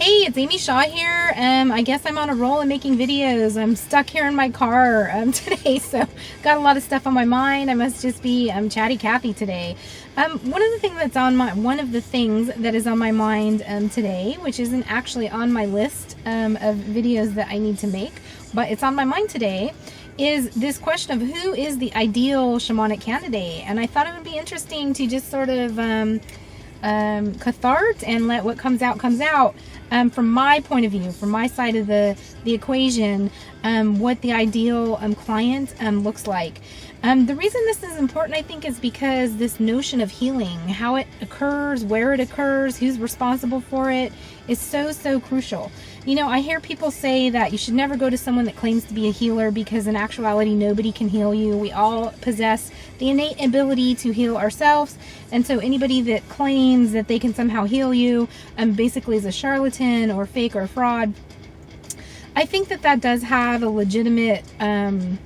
Hey, it's Amy Shaw here. I guess I'm on a roll and making videos. I'm stuck here in my car today, so got a lot of stuff on my mind. I must just be chatty Cathy today. One of the things that is on my mind today, which isn't actually on my list of videos that I need to make, but it's on my mind today, is this question of who is the ideal shamanic candidate. And I thought it would be interesting to just sort of cathart and let what comes out from my point of view, from my side of the equation, what the ideal client looks like. The reason this is important, I think, is because this notion of healing, how it occurs, where it occurs, who's responsible for it, is so crucial. You know, I hear people say that you should never go to someone that claims to be a healer, because in actuality nobody can heal you. We all possess the innate ability to heal ourselves, and so anybody that claims that they can somehow heal you basically is a charlatan or fake or fraud. I think that does have a legitimate point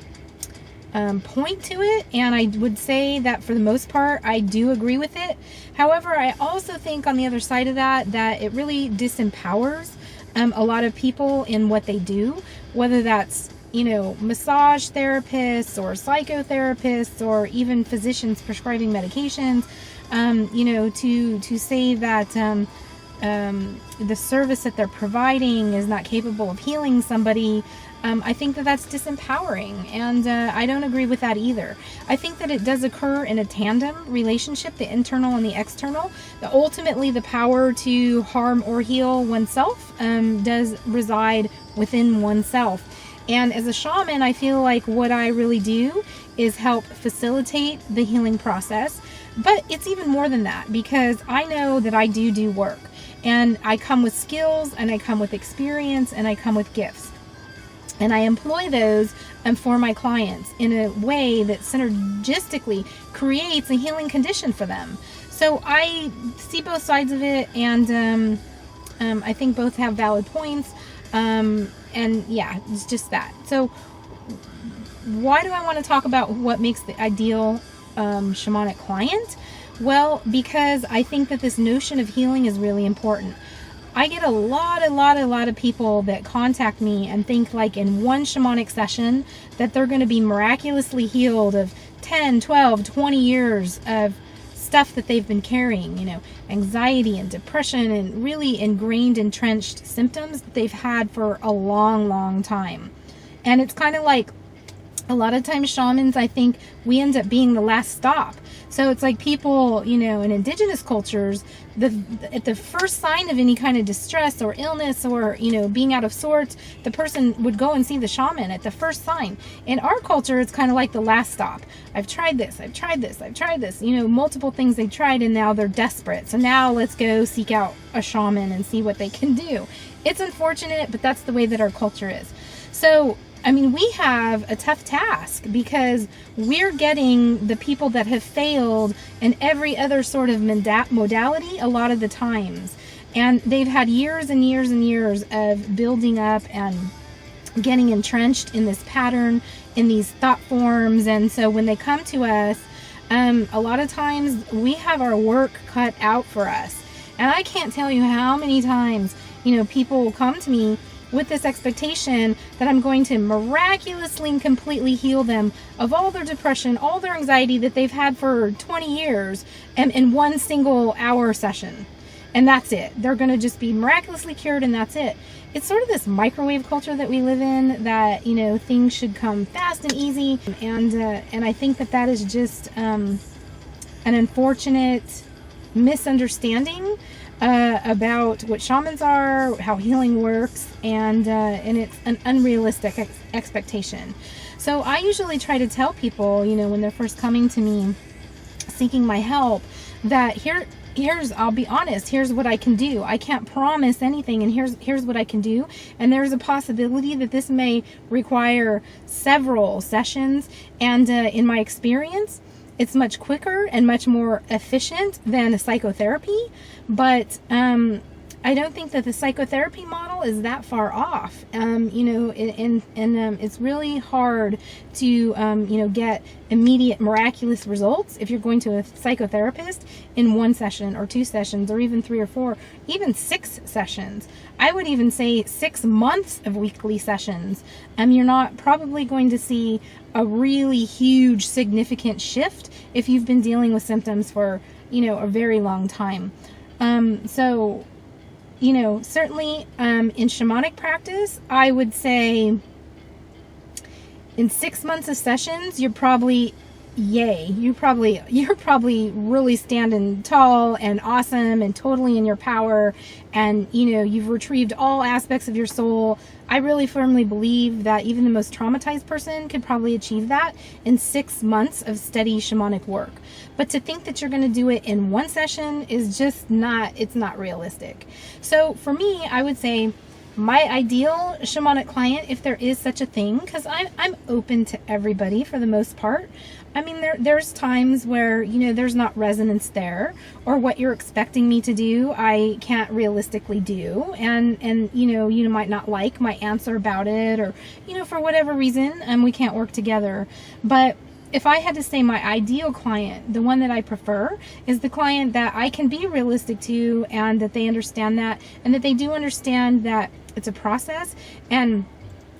to it, and I would say that for the most part I do agree with it. However, I also think on the other side of that it really disempowers a lot of people in what they do, whether that's, you know, massage therapists or psychotherapists or even physicians prescribing medications, you know, to say that the service that they're providing is not capable of healing somebody. I think that's disempowering, and I don't agree with that either. I think that it does occur in a tandem relationship, the internal and the external. Ultimately, the power to harm or heal oneself does reside within oneself. And as a shaman, I feel like what I really do is help facilitate the healing process. But it's even more than that, because I know that I do work. And I come with skills, and I come with experience, and I come with gifts. And I employ those for my clients in a way that synergistically creates a healing condition for them. So I see both sides of it, and I think both have valid points. And yeah, it's just that. So why do I want to talk about what makes the ideal shamanic client? Well, because I think that this notion of healing is really important. I get a lot of people that contact me and think like in one shamanic session that they're going to be miraculously healed of 10, 12, 20 years of stuff that they've been carrying, you know, anxiety and depression and really ingrained, entrenched symptoms that they've had for a long time. And it's kind of like a lot of times shamans, I think we end up being the last stop. So it's like people, you know, in indigenous cultures, at the first sign of any kind of distress or illness or, you know, being out of sorts, the person would go and see the shaman at the first sign. In our culture, it's kind of like the last stop. I've tried this, you know, multiple things they've tried, and now they're desperate. So now let's go seek out a shaman and see what they can do. It's unfortunate, but that's the way that our culture is. So I mean, we have a tough task, because we're getting the people that have failed in every other sort of modality a lot of the times. And they've had years and years of building up and getting entrenched in this pattern, in these thought forms. And so when they come to us, a lot of times we have our work cut out for us. And I can't tell you how many times, you know, people will come to me with this expectation that I'm going to miraculously and completely heal them of all their depression, all their anxiety that they've had for 20 years, and in one single hour session. And that's it. They're going to just be miraculously cured, and that's it. It's sort of this microwave culture that we live in, that, you know, things should come fast and easy. And I think that is just an unfortunate misunderstanding about what shamans are, how healing works, and it's an unrealistic expectation. So I usually try to tell people, you know, when they're first coming to me seeking my help, that here's I'll be honest, here's what I can do. I can't promise anything, and here's what I can do. And there's a possibility that this may require several sessions, and in my experience, it's much quicker and much more efficient than a psychotherapy, but I don't think that the psychotherapy model is that far off. You know, and it's really hard to, you know, get immediate miraculous results if you're going to a psychotherapist in 1 session or 2 sessions or even 3 or 4, even 6 sessions. I would even say 6 months of weekly sessions. You're not probably going to see a really huge, significant shift if you've been dealing with symptoms for, you know, a very long time. So, you know, certainly in shamanic practice, I would say in 6 months of sessions, you're probably, you're probably really standing tall and awesome and totally in your power, and, you know, you've retrieved all aspects of your soul. I really firmly believe that even the most traumatized person could probably achieve that in 6 months of steady shamanic work. But to think that you're going to do it in 1 session is just not, it's not realistic. So for me, I would say my ideal shamanic client, if there is such a thing, because I'm open to everybody for the most part. I mean, there's times where, you know, there's not resonance there, or what you're expecting me to do, I can't realistically do. And you know, you might not like my answer about it, or, you know, for whatever reason, we can't work together. But if I had to say my ideal client, the one that I prefer is the client that I can be realistic to, and that they understand that, and that they do understand that it's a process, and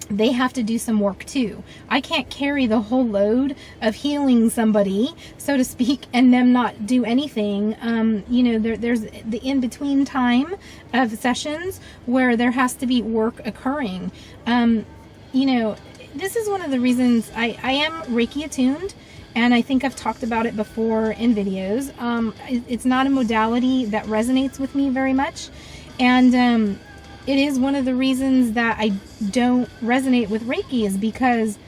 they have to do some work too. I can't carry the whole load of healing somebody, so to speak, and them not do anything. You know, there's the in-between time of sessions where there has to be work occurring. You know, this is one of the reasons I am Reiki attuned, and I think I've talked about it before in videos. It's not a modality that resonates with me very much, and it is one of the reasons that I don't resonate with Reiki, is because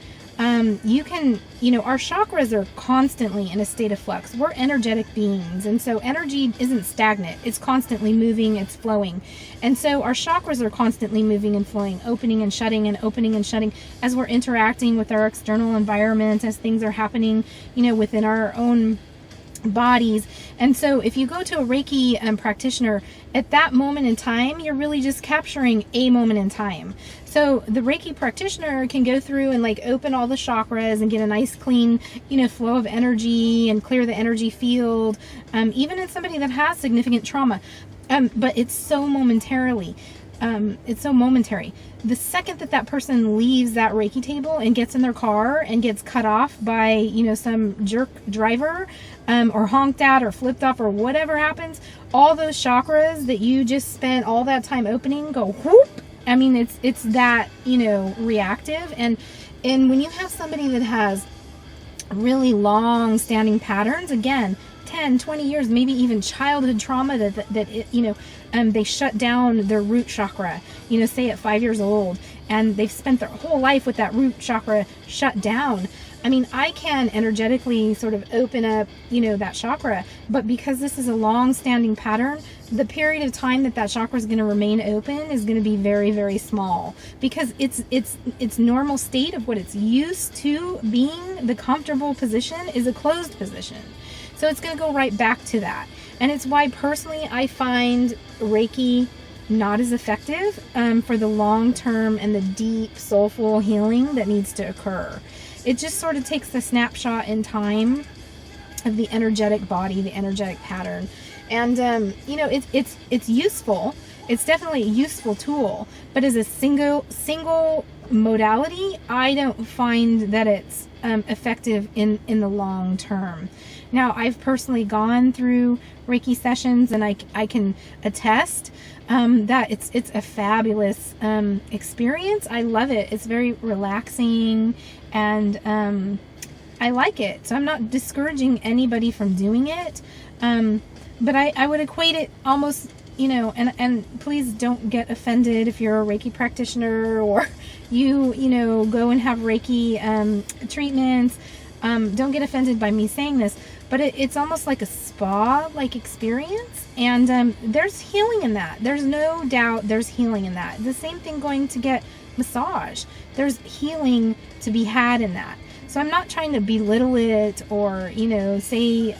you can, you know, our chakras are constantly in a state of flux. We're energetic beings, and so energy isn't stagnant. It's constantly moving, it's flowing. And so our chakras are constantly moving and flowing, opening and shutting and opening and shutting as we're interacting with our external environment, as things are happening, you know, within our own bodies. And so if you go to a Reiki practitioner, at that moment in time, you're really just capturing a moment in time. So the Reiki practitioner can go through and like open all the chakras and get a nice clean, you know, flow of energy and clear the energy field, even in somebody that has significant trauma. But it's so momentarily. It's so momentary. The second that that person leaves that Reiki table and gets in their car and gets cut off by, you know, some jerk driver, or honked at or flipped off or whatever happens, all those chakras that you just spent all that time opening go whoop. I mean, it's that, you know, reactive. And when you have somebody that has really long standing patterns, again, 10, 20 years, maybe even childhood trauma that it, you know, they shut down their root chakra, you know, say at 5 years old, and they've spent their whole life with that root chakra shut down. I mean, I can energetically sort of open up, you know, that chakra, but because this is a long-standing pattern, the period of time that chakra is going to remain open is going to be very, very small, because its normal state of what it's used to being, the comfortable position, is a closed position. So it's going to go right back to that. And it's why personally I find Reiki not as effective for the long term and the deep soulful healing that needs to occur. It just sort of takes the snapshot in time of the energetic body, the energetic pattern. And you know, it's useful. It's definitely a useful tool, but as a single modality, I don't find that it's effective in the long term. Now, I've personally gone through Reiki sessions, and I can attest that it's a fabulous experience. I love it. It's very relaxing, and I like it. So I'm not discouraging anybody from doing it, but I would equate it almost, you know, and please don't get offended if you're a Reiki practitioner, or you know, go and have Reiki treatments. Don't get offended by me saying this, but it's almost like a spa-like experience, and there's healing in that. There's no doubt there's healing in that. The same thing going to get massage. There's healing to be had in that. So I'm not trying to belittle it, or, you know, say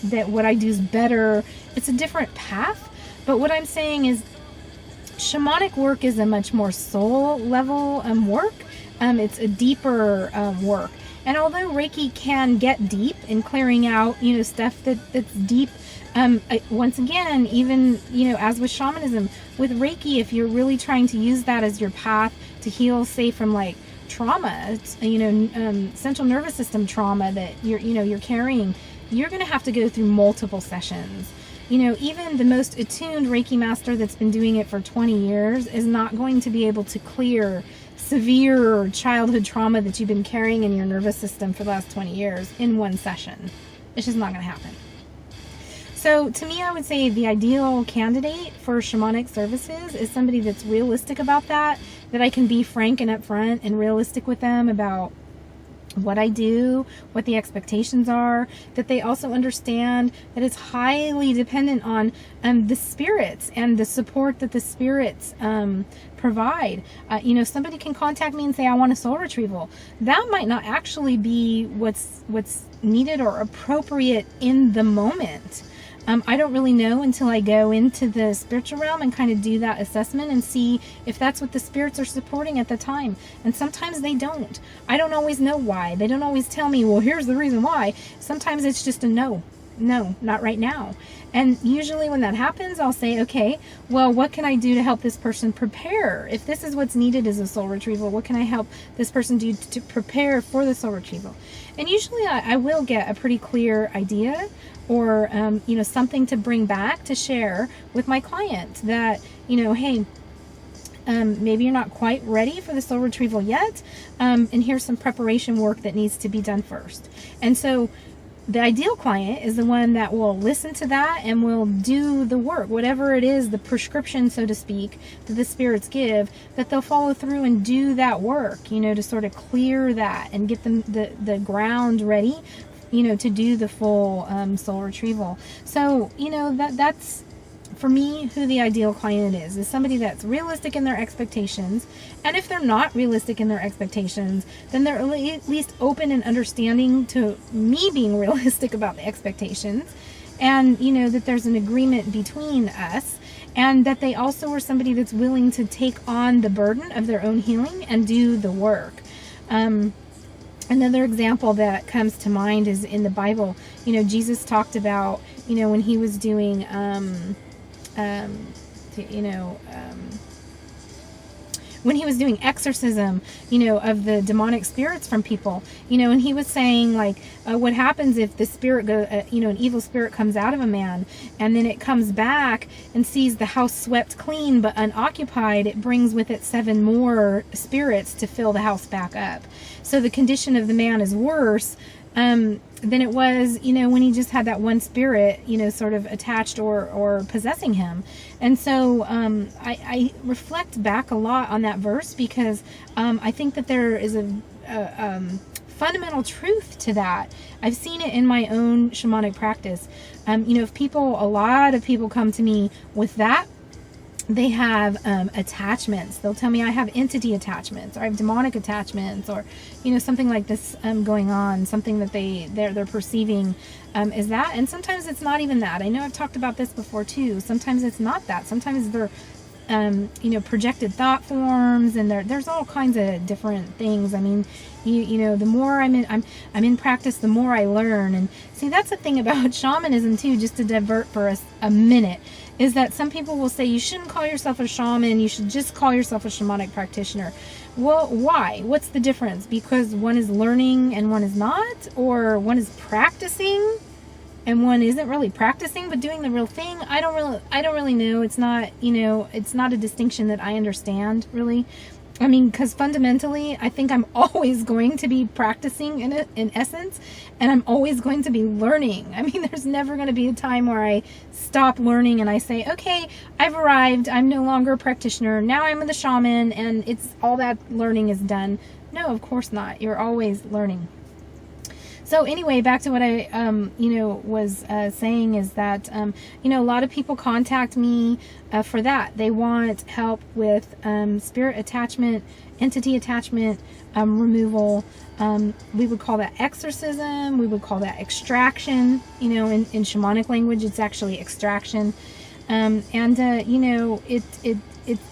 that what I do is better. It's a different path. But what I'm saying is, shamanic work is a much more soul level work. It's a deeper work. And although Reiki can get deep in clearing out, stuff that's deep, once again, even, as with shamanism, with Reiki, if you're really trying to use that as your path to heal, say, from like trauma, central nervous system trauma that you're carrying, you're going to have to go through multiple sessions. Even the most attuned Reiki master that's been doing it for 20 years is not going to be able to clear severe childhood trauma that you've been carrying in your nervous system for the last 20 years in one session. It's just not going to happen. So to me, I would say the ideal candidate for shamanic services is somebody that's realistic about that I can be frank and upfront and realistic with them about what I do, what the expectations are, that they also understand that it's highly dependent on the spirits and the support that the spirits provide. Somebody can contact me and say, I want a soul retrieval. That might not actually be what's needed or appropriate in the moment. I don't really know until I go into the spiritual realm and kind of do that assessment and see if that's what the spirits are supporting at the time. And sometimes they don't. I don't always know why. They don't always tell me, well, here's the reason why. Sometimes it's just a no, not right now. And usually when that happens, I'll say, okay, well, what can I do to help this person prepare? If this is what's needed as a soul retrieval, what can I help this person do to prepare for the soul retrieval? And usually I will get a pretty clear idea or, something to bring back to share with my client that, hey, maybe you're not quite ready for the soul retrieval yet. And here's some preparation work that needs to be done first. And so the ideal client is the one that will listen to that and will do the work, whatever it is, the prescription, so to speak, that the spirits give, that they'll follow through and do that work, to sort of clear that and get them the ground ready, to do the full soul retrieval. So, that's for me who the ideal client is somebody that's realistic in their expectations. And if they're not realistic in their expectations, then they're at least open and understanding to me being realistic about the expectations, and that there's an agreement between us, and that they also are somebody that's willing to take on the burden of their own healing and do the work. Another example that comes to mind is in the Bible. Jesus talked about, when he was doing when he was doing exorcism, of the demonic spirits from people, and he was saying, like, what happens if the spirit an evil spirit comes out of a man, and then it comes back and sees the house swept clean but unoccupied, it brings with it 7 more spirits to fill the house back up. So the condition of the man is worse than it was, when he just had that one spirit, sort of attached or possessing him. And so I reflect back a lot on that verse because I think that there is a fundamental truth to that. I've seen it in my own shamanic practice. If a lot of people come to me with that, they have attachments. They'll tell me I have entity attachments, or I have demonic attachments, or something like this going on, something that they're perceiving is that. And sometimes it's not even that. I know I've talked about this before too. Sometimes it's not that. Sometimes they're projected thought forms, and there's all kinds of different things. I mean, the more I'm in practice, the more I learn. And see, that's the thing about shamanism too, just to divert for a minute, is that some people will say you shouldn't call yourself a shaman, you should just call yourself a shamanic practitioner. Well, why? What's the difference? Because one is learning and one is not? Or one is practicing and one isn't really practicing but doing the real thing? I don't really know. It's not, it's not a distinction that I understand, really. I mean, because fundamentally, I think I'm always going to be practicing in essence, and I'm always going to be learning. I mean, there's never going to be a time where I stop learning and I say, okay, I've arrived. I'm no longer a practitioner. Now I'm the shaman, and it's all that learning is done. No, of course not. You're always learning. So anyway, back to what I, was saying is that, a lot of people contact me for that. They want help with spirit attachment, entity attachment, removal. We would call that exorcism. We would call that extraction. In shamanic language, it's actually extraction. You know, it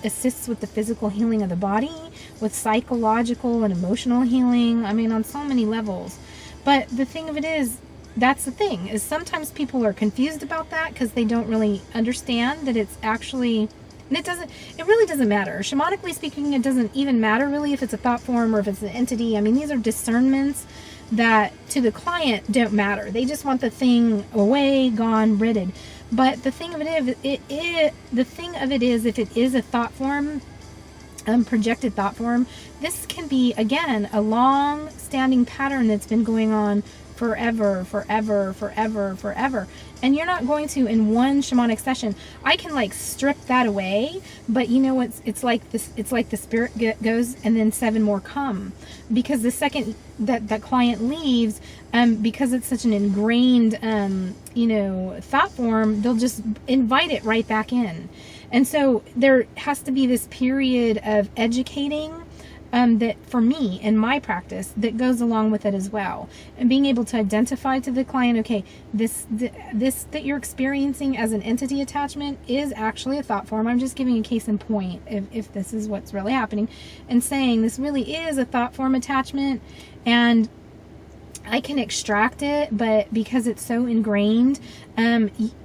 assists with the physical healing of the body, with psychological and emotional healing. I mean, on so many levels. But the thing of it is, that's the thing, is sometimes people are confused about that because they don't really understand that it's actually, and it really doesn't matter. Shamanically speaking, it doesn't even matter really if it's a thought form or if it's an entity. I mean, these are discernments that to the client don't matter. They just want the thing away, gone, ridded. But the thing of it is, if it is a thought form, projected thought form, this can be, again, a long-standing pattern that's been going on forever. And you're not going to, in one shamanic session, I can like strip that away, but you know what, it's like the spirit goes and then 7 more come, because the second that client leaves, because it's such an ingrained you know, thought form, they'll just invite it right back in. And so there has to be this period of educating that for me in my practice that goes along with it as well, and being able to identify to the client, okay, this that you're experiencing as an entity attachment is actually a thought form. I'm just giving a case in point if this is what's really happening, and saying this really is a thought form attachment, and I can extract it, but because it's so ingrained,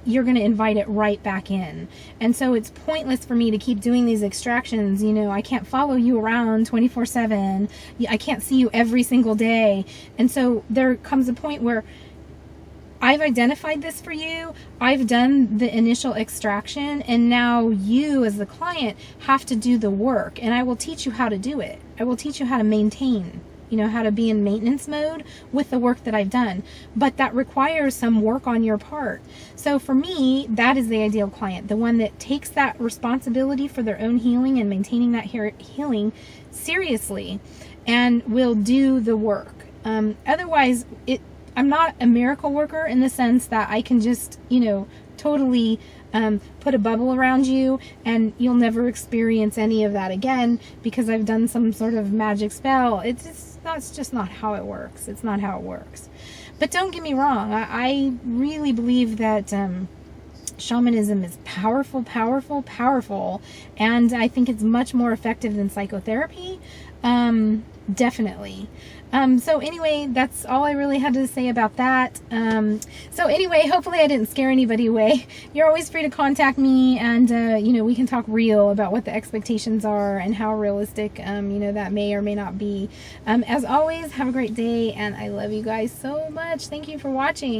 you're going to invite it right back in. And so it's pointless for me to keep doing these extractions. You know, I can't follow you around 24/7. I can't see you every single day. And so there comes a point where I've identified this for you, I've done the initial extraction, and now you as the client have to do the work, and I will teach you how to do it. I will teach you how to maintain, you know, how to be in maintenance mode with the work that I've done. But that requires some work on your part. So for me, that is the ideal client, the one that takes that responsibility for their own healing and maintaining that healing seriously and will do the work. Otherwise, I'm not a miracle worker in the sense that I can just, you know, totally put a bubble around you and you'll never experience any of that again because I've done some sort of magic spell. That's just not how it works. It's not how it works. But don't get me wrong. I really believe that shamanism is powerful, and I think it's much more effective than psychotherapy. Definitely. So anyway, that's all I really had to say about that. So anyway, hopefully I didn't scare anybody away. You're always free to contact me, and you know, we can talk real about what the expectations are and how realistic you know, that may or may not be. As always, have a great day, and I love you guys so much. Thank you for watching.